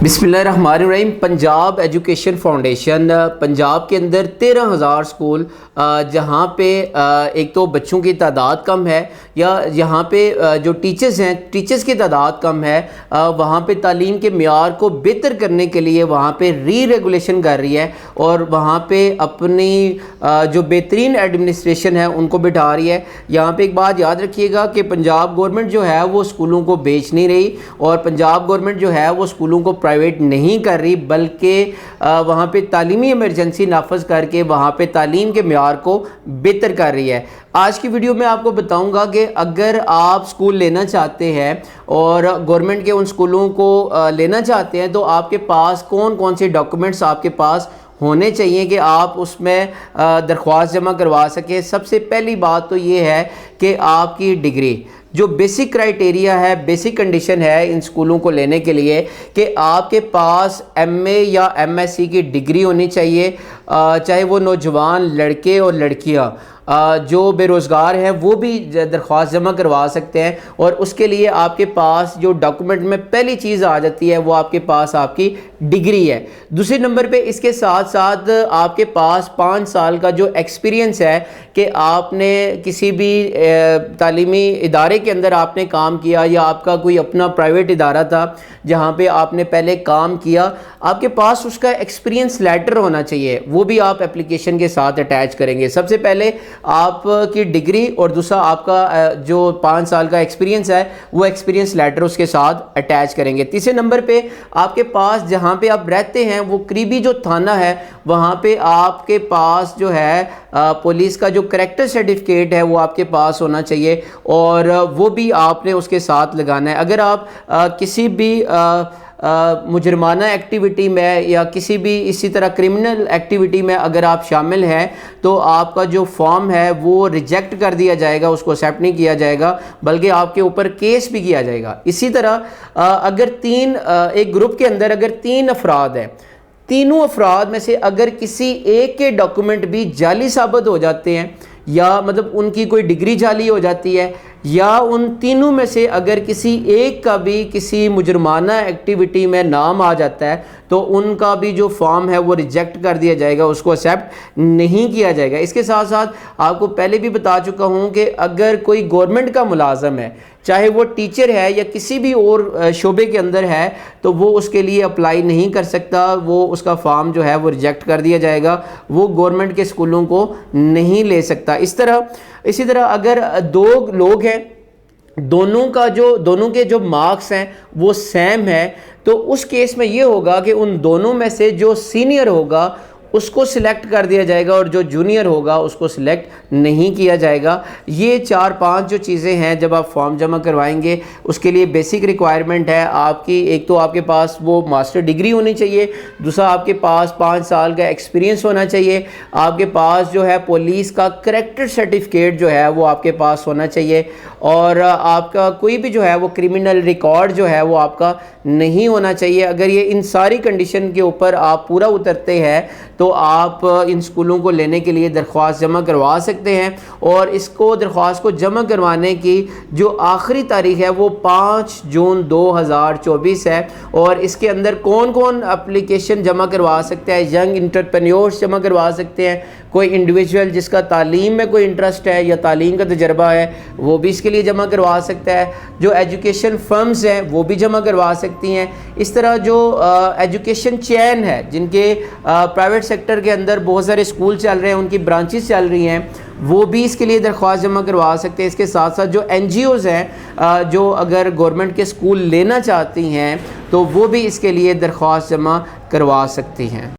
बिस्मिल्लाहिर्रहमानिर्रहीम। Punjab education foundation Punjab के अंदर 13,000 स्कूल जहाँ पे एक तो बच्चों की तादाद कम है या यहाँ पे जो टीचर्स हैं टीचर्स की तादाद कम है, वहाँ पे तालीम के मेयार को बेहतर करने के लिए वहाँ पे री रेगुलेशन कर रही है और वहाँ पे अपनी जो बेहतरीन एडमिनिस्ट्रेशन है उनको बिठा रही है। यहाँ पे एक बात याद रखिएगा कि पंजाब गवर्नमेंट जो है वो स्कूलों को बेच नहीं रही और पंजाब गवर्नमेंट जो है वो स्कूलों को प्राइवेट नहीं कर रही, बल्कि वहाँ पे तालीमी इमरजेंसी नाफज करके वहाँ पे तालीम के मेयार को बेहतर कर रही है। आज की वीडियो में आपको बताऊंगा कि अगर आप स्कूल लेना चाहते हैं और गवर्नमेंट के उन स्कूलों को लेना चाहते हैं तो आपके पास कौन कौन से डॉक्यूमेंट्स आपके पास होने चाहिए कि आप उसमें दरख्वास्त जमा करवा सकें। सबसे पहली बात तो ये है कि आपकी डिग्री, जो बेसिक क्राइटेरिया है, बेसिक कंडीशन है इन स्कूलों को लेने के लिए कि आपके पास एमए या एमएससी की डिग्री होनी चाहिए। चाहे वो नौजवान लड़के और लड़कियां जो बेरोज़गार हैं वो भी दरख्वास्त जमा करवा सकते हैं और उसके लिए आपके पास जो डॉक्यूमेंट में पहली चीज़ आ जाती है वो आपके पास आपकी डिग्री है। दूसरे नंबर पे इसके साथ साथ आपके पास 5 साल का जो एक्सपीरियंस है कि आपने किसी भी तालीमी इदारे के अंदर आपने काम किया या आपका कोई अपना प्राइवेट इदारा था जहाँ पे आपने पहले काम किया, आपके पास उसका एक्सपीरियंस लेटर होना चाहिए, वो भी आप एप्लीकेशन के साथ अटैच करेंगे। सबसे पहले आपकी डिग्री और दूसरा आपका जो 5 साल का एक्सपीरियंस है वो एक्सपीरियंस लेटर उसके साथ अटैच करेंगे। तीसरे नंबर पे आपके पास जहाँ पे आप रहते हैं वो करीबी जो थाना है वहाँ पे आपके पास जो है पुलिस का जो करैक्टर सर्टिफिकेट है वो आपके पास होना चाहिए और वो भी आपने उसके साथ लगाना है। अगर आप किसी भी मुजरमाना एक्टिविटी में या किसी भी इसी तरह क्रिमिनल एक्टिविटी में अगर आप शामिल हैं तो आपका जो फॉर्म है वो रिजेक्ट कर दिया जाएगा, उसको एक्सेप्ट नहीं किया जाएगा, बल्कि आपके ऊपर केस भी किया जाएगा। इसी तरह अगर एक ग्रुप के अंदर अगर 3 अफराद हैं, तीनों अफराद में से अगर किसी एक के डॉक्यूमेंट भी जाली साबित हो जाते हैं या मतलब उनकी कोई डिग्री जाली हो जाती है या उन तीनों में से अगर किसी एक का भी किसी मुजरमाना एक्टिविटी में नाम आ जाता है तो उनका भी जो फॉर्म है वो रिजेक्ट कर दिया जाएगा, उसको एक्सेप्ट नहीं किया जाएगा। इसके साथ साथ आपको पहले भी बता चुका हूँ कि अगर कोई गवर्नमेंट का मुलाजम है, चाहे वो टीचर है या किसी भी और शोबे के अंदर है, तो वो उसके लिए अप्लाई नहीं कर सकता, वो उसका फॉर्म जो है वो रिजेक्ट कर दिया जाएगा, वो गवर्नमेंट के स्कूलों को नहीं ले सकता। इसी तरह अगर 2 लोग हैं, दोनों के जो मार्क्स हैं वो सेम है तो उस केस में ये होगा कि उन दोनों में से जो सीनियर होगा उसको सिलेक्ट कर दिया जाएगा और जो जूनियर होगा उसको सिलेक्ट नहीं किया जाएगा। ये 4-5 जो चीज़ें हैं जब आप फॉर्म जमा करवाएंगे उसके लिए बेसिक रिक्वायरमेंट है आपकी। एक तो आपके पास वो मास्टर डिग्री होनी चाहिए, दूसरा आपके पास 5 साल का एक्सपीरियंस होना चाहिए, आपके पास जो है पुलिस का करैक्टर सर्टिफिकेट जो है वो आपके पास होना चाहिए और आपका कोई भी जो है वो क्रिमिनल रिकॉर्ड जो है वो आपका नहीं होना चाहिए। अगर ये इन सारी कंडीशन के ऊपर आप पूरा उतरते हैं तो आप इन स्कूलों को लेने के लिए दरख्वास्त जमा करवा सकते हैं और इसको दरख्वास्त को जमा करवाने की जो आखिरी तारीख है वो 5 जून 2024 है। और इसके अंदर कौन कौन एप्लीकेशन जमा करवा सकते हैं? यंग एंटरप्रेन्योर्स जमा करवा सकते हैं, कोई इंडिविजुअल जिसका तालीम में कोई इंटरेस्ट है या तालीम का तजर्बा है वो भी इसके लिए जमा करवा सकता है, जो एजुकेशन फर्म्स हैं वो भी जमा करवा सकती हैं। इस तरह जो एजुकेशन चेन है, जिनके प्राइवेट सेक्टर के अंदर बहुत सारे स्कूल चल रहे हैं, उनकी ब्रांचेस चल रही हैं, वो भी इसके लिए दरख्वास्त जमा करवा सकते हैं। इसके साथ साथ जो NGOs हैं जो अगर गवर्नमेंट के स्कूल लेना चाहती हैं तो वो भी इसके लिए दरख्वास्त जमा करवा सकती हैं।